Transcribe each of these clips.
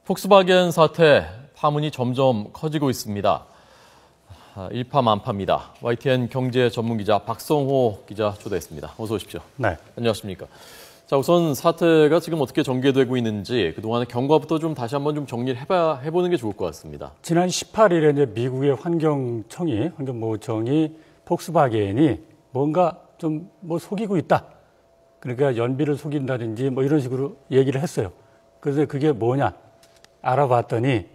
폭스바겐 사태 파문이 점점 커지고 있습니다. 일파만파입니다. YTN 경제 전문기자 박성호 기자 초대했습니다. 어서 오십시오. 네. 안녕하십니까. 자, 우선 사태가 지금 어떻게 전개되고 있는지 그동안의 경과부터 좀 다시 한번 좀 정리를 해보는 게 좋을 것 같습니다. 지난 18일에 이제 미국의 환경보호청이 폭스바겐이 뭔가 좀 속이고 있다. 그러니까 연비를 속인다든지 이런 식으로 얘기를 했어요. 그래서 그게 뭐냐 알아봤더니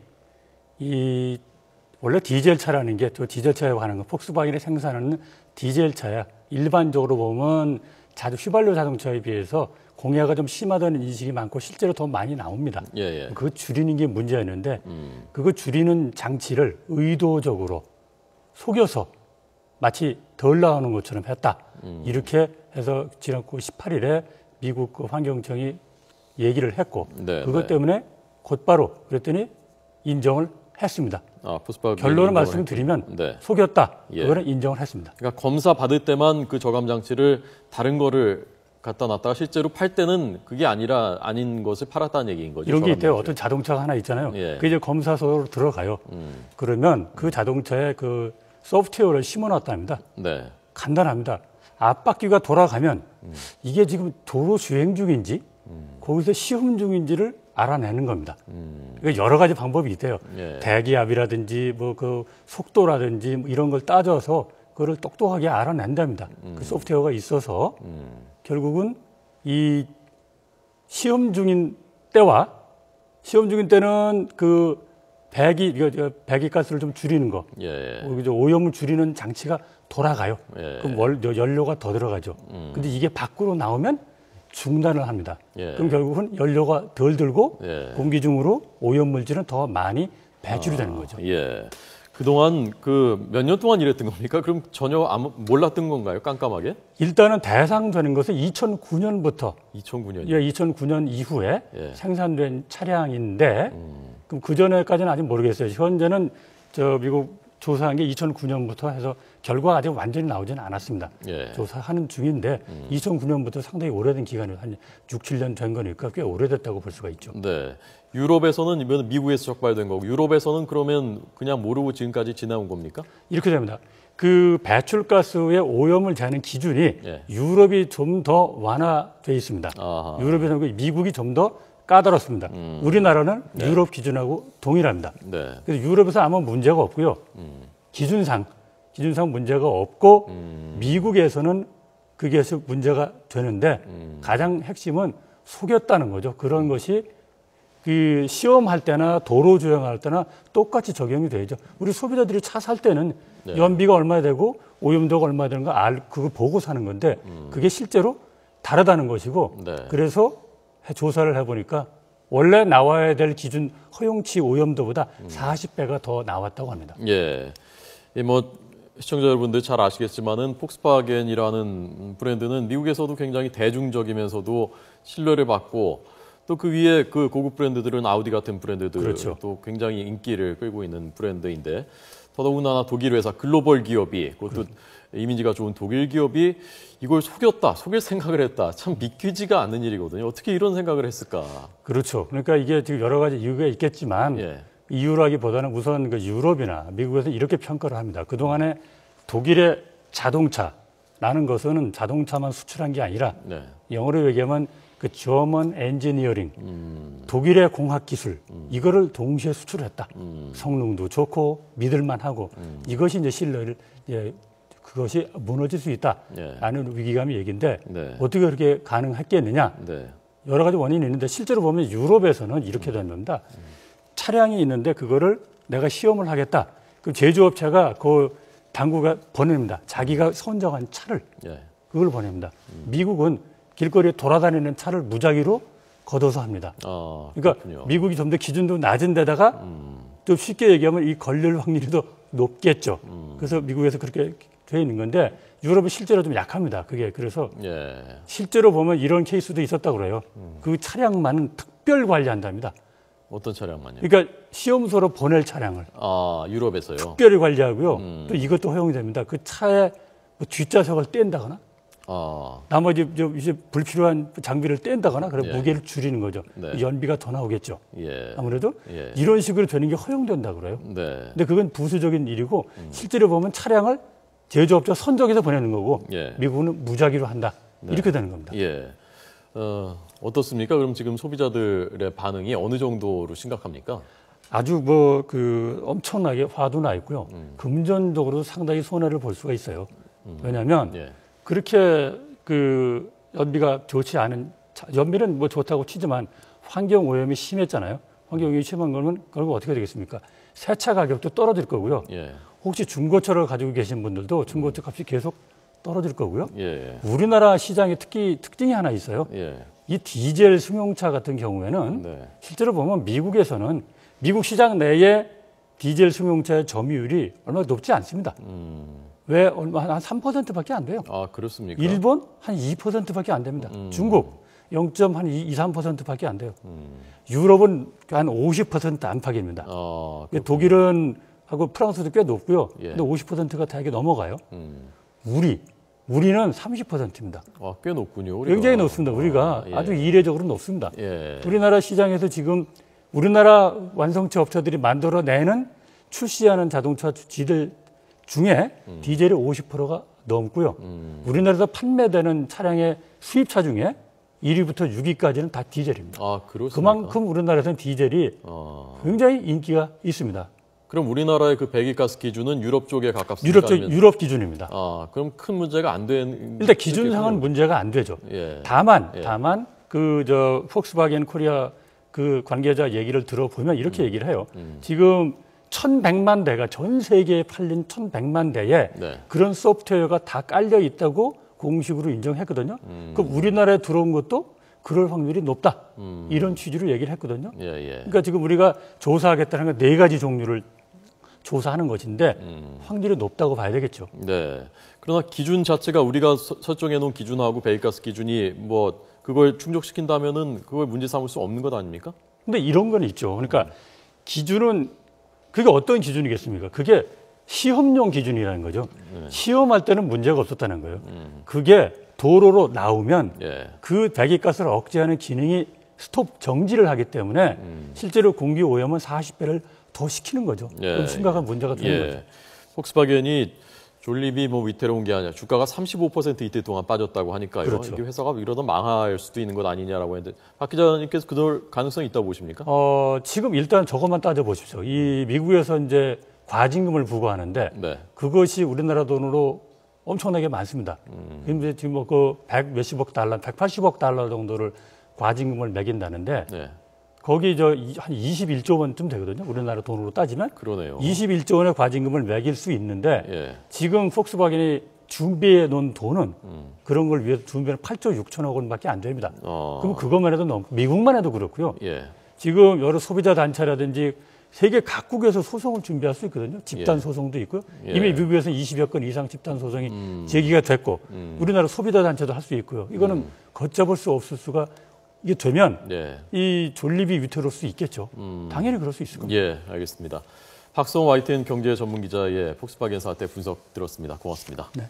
원래 디젤 차라는 게 저 디젤 차에 관한 거 폭스바겐이 생산하는 디젤 차야 일반적으로 보면 휘발유 자동차에 비해서 공해가 좀 심하다는 인식이 많고 실제로 더 많이 나옵니다. 그거 줄이는 게 문제였는데 그거 줄이는 장치를 의도적으로 속여서 마치 덜 나오는 것처럼 했다. 이렇게 해서 지난 18일에 미국 환경청이 얘기를 했고 그것 때문에 곧바로 그랬더니 인정을 했습니다. 결론을 말씀드리면 속였다. 그거는 인정을 했습니다. 그러니까 검사 받을 때만 그 저감 장치를 다른 거를 갖다 놨다가 실제로 팔 때는 그게 아닌 것을 팔았다는 얘기인 거죠. 이런 게 있대요. 어떤 자동차가 하나 있잖아요. 그게 이제 검사소로 들어가요. 그러면 그 자동차에 그 소프트웨어를 심어놨답니다. 간단합니다. 앞바퀴가 돌아가면 이게 지금 도로 주행 중인지 거기서 시험 중인지를 알아내는 겁니다. 그러니까 여러 가지 방법이 있대요. 대기압이라든지 그 속도라든지 이런 걸 따져서 그거를 똑똑하게 알아낸답니다. 그 소프트웨어가 있어서 결국은 이 시험 중인 때는 그 배기가스를 좀 줄이는 거, 오염을 줄이는 장치가 돌아가요. 그럼 연료가 더 들어가죠. 근데 이게 밖으로 나오면 중단을 합니다. 그럼 결국은 연료가 덜 들고 공기 중으로 오염물질은 더 많이 배출이 되는 거죠. 그동안 몇 년 동안 이랬던 겁니까? 그럼 전혀 몰랐던 건가요? 깜깜하게? 일단은 대상되는 것은 2009년부터 2009년 2009년 이후에 생산된 차량인데 그럼 그전에까지는 아직 모르겠어요. 현재는 미국 조사한 게 2009년부터 해서 결과가 아직 완전히 나오지는 않았습니다. 조사하는 중인데 2009년부터 상당히 오래된 기간이 한 6, 7년 된 거니까 꽤 오래됐다고 볼 수가 있죠. 유럽에서는 미국에서 적발된 거고 유럽에서는 그러면 그냥 모르고 지금까지 지나온 겁니까? 이렇게 됩니다. 그 배출가스의 오염을 재는 기준이 유럽이 좀 더 완화돼 있습니다. 유럽에서는 미국이 좀 더 까다롭습니다. 우리나라는 유럽 기준하고 동일합니다. 그래서 유럽에서 아마 문제가 없고요. 기준상 문제가 없고 미국에서는 그게 문제가 되는데 가장 핵심은 속였다는 거죠. 그런 것이 그 시험할 때나 도로 주행할 때나 똑같이 적용이 되죠. 우리 소비자들이 차 살 때는 연비가 얼마 되고 오염도가 얼마 되는 거 그거 보고 사는 건데 그게 실제로 다르다는 것이고 그래서 조사를 해보니까 원래 나와야 될 기준 허용치 오염도보다 40배가 더 나왔다고 합니다. 시청자 여러분들 잘 아시겠지만은 폭스바겐이라는 브랜드는 미국에서도 굉장히 대중적이면서도 신뢰를 받고 또 그 위에 그 고급 브랜드들은 아우디 같은 브랜드들 또 굉장히 인기를 끌고 있는 브랜드인데 더더군다나 독일 회사 글로벌 기업이 그것도 이미지가 좋은 독일 기업이 이걸 속일 생각을 했다. 참 믿기지가 않는 일이거든요. 어떻게 이런 생각을 했을까? 그렇죠. 그러니까 이게 지금 여러 가지 이유가 있겠지만 이유라기보다는 우선 그 유럽이나 미국에서 이렇게 평가를 합니다. 그동안에 독일의 자동차라는 것은 자동차만 수출한 게 아니라 영어로 얘기하면 그 German Engineering, 독일의 공학 기술 이거를 동시에 수출했다. 성능도 좋고 믿을만하고 이것이 이제 신뢰를 그것이 무너질 수 있다라는 위기감의 얘기인데 어떻게 그렇게 가능했겠느냐? 여러 가지 원인이 있는데 실제로 보면 유럽에서는 이렇게 된 겁니다. 차량이 있는데 그거를 내가 시험을 하겠다. 그럼 제조업체가 그 당국에 보냅니다. 자기가 선정한 차를 그걸 보냅니다. 미국은 길거리에 돌아다니는 차를 무작위로 걷어서 합니다. 그러니까 그렇군요. 미국이 좀 더 기준도 낮은 데다가 좀 쉽게 얘기하면 이 걸릴 확률이 더 높겠죠. 그래서 미국에서 그렇게 돼 있는 건데 유럽은 실제로 좀 약합니다. 그게 그래서 실제로 보면 이런 케이스도 있었다고 그래요. 그 차량만은 특별 관리한답니다. 어떤 차량만요? 그러니까 시험소로 보낼 차량을 유럽에서요? 특별히 관리하고요. 또 이것도 허용이 됩니다. 그 차에 뒷좌석을 뗀다거나 나머지 이제 불필요한 장비를 뗀다거나 그런 예. 무게를 줄이는 거죠. 네. 연비가 더 나오겠죠. 예. 아무래도 예. 이런 식으로 되는 게 허용된다 그래요. 네. 근데 그건 부수적인 일이고 실제로 보면 차량을 제조업자 선적해서 보내는 거고 예. 미국은 무작위로 한다. 네. 이렇게 되는 겁니다. 예. 어떻습니까? 그럼 지금 소비자들의 반응이 어느 정도로 심각합니까? 아주 엄청나게 화도 나 있고요. 금전적으로도 상당히 손해를 볼 수가 있어요. 왜냐하면 예. 그렇게 연비가 좋지 않은 연비는 뭐 좋다고 치지만 환경 오염이 심했잖아요. 환경 오염이 심한 거면 결국 어떻게 되겠습니까? 새 차 가격도 떨어질 거고요. 예. 혹시 중고차를 가지고 계신 분들도 중고차 값이 계속 떨어질 거고요. 예. 우리나라 시장에 특징이 하나 있어요. 예. 이 디젤 승용차 같은 경우에는 네. 실제로 보면 미국에서는 미국 시장 내에 디젤 승용차의 점유율이 얼마 높지 않습니다. 왜 얼마 한 3%밖에 안 돼요. 아, 그렇습니까? 일본 한 2%밖에 안 됩니다. 중국 0.2~3%밖에 안 돼요. 유럽은 한 50% 안팎입니다. 독일은 하고 프랑스도 꽤 높고요. 예. 근데 50%가 대개 넘어가요. 우리는 30%입니다. 꽤 높군요. 우리가. 굉장히 높습니다. 우리가 예. 아주 이례적으로 높습니다. 예. 우리나라 시장에서 지금 우리나라 완성차 업체들이 만들어내는 출시하는 자동차 디젤 중에 디젤이 50%가 넘고요. 우리나라에서 판매되는 차량의 수입차 중에 1위부터 6위까지는 다 디젤입니다. 그렇습니까? 그만큼 우리나라에서는 디젤이 굉장히 인기가 있습니다. 그럼 우리나라의 그 배기가스 기준은 유럽 쪽에 가깝습니까? 유럽 기준입니다. 그럼 큰 문제가 안 되는. 일단 기준상은 문제가 안 되죠. 예. 다만 폭스바겐 코리아 관계자 얘기를 들어보면 이렇게 얘기를 해요. 지금 1,100만 대가 전 세계에 팔린 1,100만 대에 네. 그런 소프트웨어가 다 깔려 있다고 공식으로 인정했거든요. 그럼 우리나라에 들어온 것도 그럴 확률이 높다. 이런 취지로 얘기를 했거든요. 예. 그러니까 지금 우리가 조사하겠다는 건 4가지 종류를 조사하는 것인데 확률이 높다고 봐야 되겠죠. 네. 그러나 기준 자체가 우리가 설정해 놓은 기준하고 배기가스 기준이 그걸 충족시킨다면은 그걸 문제 삼을 수 없는 것 아닙니까? 근데 이런 건 있죠. 그러니까 기준은 그게 어떤 기준이겠습니까? 그게 시험용 기준이라는 거죠. 시험할 때는 문제가 없었다는 거예요. 그게 도로로 나오면 그 배기가스를 억제하는 기능이 스톱 정지를 하기 때문에 실제로 공기 오염은 40배를 더 시키는 거죠. 그럼 심각한 문제가 되는 거죠. 폭스바겐이 존립이 위태로운 게 아니라 주가가 35% 이틀 동안 빠졌다고 하니까요. 그렇죠. 이게 회사가 이러다 망할 수도 있는 것 아니냐라고 했는데 박 기자님께서 그럴 가능성이 있다고 보십니까? 지금 일단 저것만 따져 보십시오. 이 미국에서 이제 과징금을 부과하는데 그것이 우리나라 돈으로 엄청나게 많습니다. 지금 100 몇십억 달러, 180억 달러 정도를 과징금을 매긴다는데 거기 한 21조 원쯤 되거든요. 우리나라 돈으로 따지면. 그러네요. 21조 원의 과징금을 매길 수 있는데 지금 폭스바겐이 준비해 놓은 돈은 그런 걸 위해서 준비한 8조 6천억 원밖에 안 됩니다. 그럼 그것만 해도 미국만 해도 그렇고요. 지금 여러 소비자 단체라든지 세계 각국에서 소송을 준비할 수 있거든요. 집단 소송도 있고요. 이미 미국에서 20여 건 이상 집단 소송이 제기가 됐고 우리나라 소비자 단체도 할 수 있고요. 이거는 걷잡을 수 없을 수가 이게 되면 이 존립이 위태로울 수 있겠죠. 당연히 그럴 수 있을 겁니다. 예, 알겠습니다. 박성 YTN 경제 전문 기자의 폭스바겐 사태 분석 들었습니다. 고맙습니다. 네.